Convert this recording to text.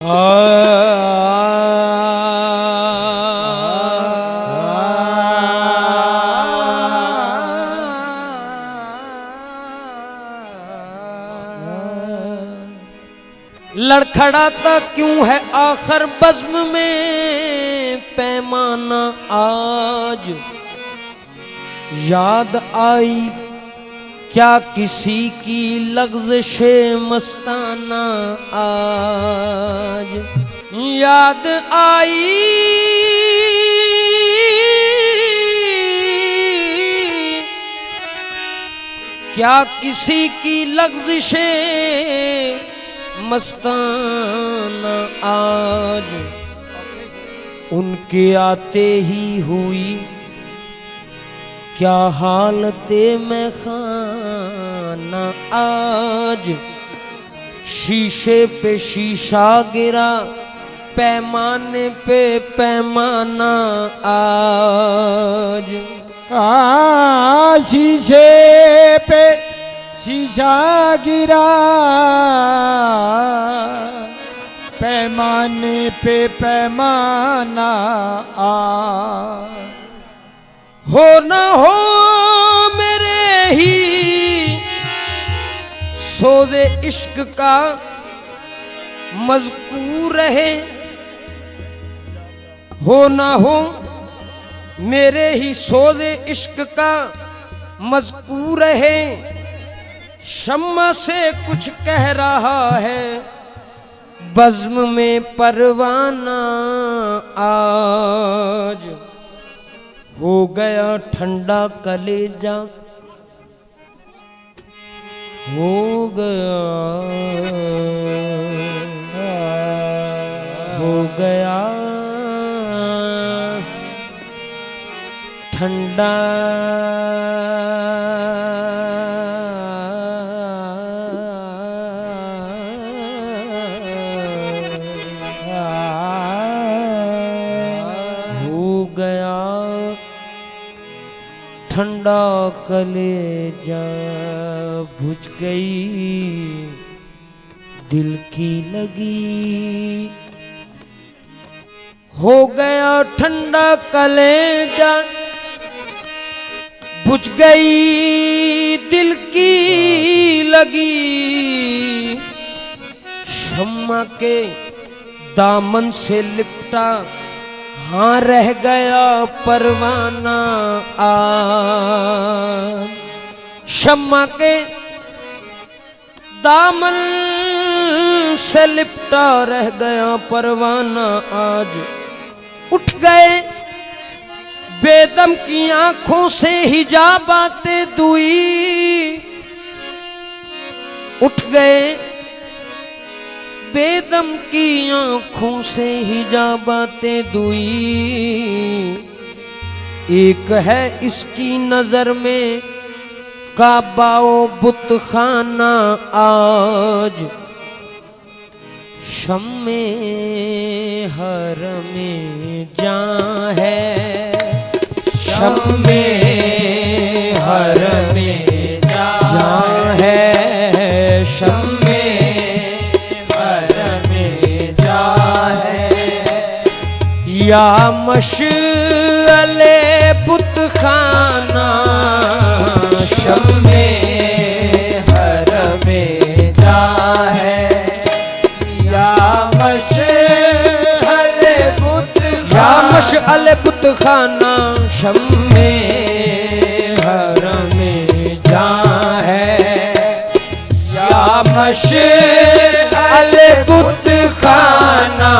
लड़खड़ाता क्यों है आखिर बज़्म में पैमाना आज, याद आई क्या किसी की लग़्ज़िशे मस्ताना आज, याद आई क्या किसी की लग़्ज़िशे मस्ताना आज, उनके आते ही हुई क्या हालते मैं खाना आज, शीशे पे शीशा गिरा पैमाने पे पैमाना आज, शीशे पे शीशा गिरा पैमाने पे पैमाना आ, हो ना हो मेरे ही सोज़े इश्क का मज़कूर रहे, हो ना हो मेरे ही सोज़े इश्क का मज़कूर रहे, शम्मा से कुछ कह रहा है बज़्म में परवाना आज, हो गया ठंडा कलेजा हो गया ठंडा ठंडा कलेजा, बुझ गई दिल की लगी, हो गया ठंडा कलेजा बुझ गई दिल की लगी, शम्मा के दामन से लिपटा हाँ रह गया परवाना आज, शम्मा के दामन से लिपटा रह गया परवाना आज, उठ गए बेदम की आंखों से हिजाबाते दुई, उठ गए बेदम की आंखों से हिजाबाते दुई, एक है इसकी नजर में काबाओ बुतखाना आज, शम्मे हरमे जां है, शम्मे हरमे जां है, शम्मे या मशअले बुतखाना, शम्मे हरमे जा है, या मशअले बुतखाना, या मशअले बुतखाना, शम्मे हरमे जा है, या मशअले बुतखाना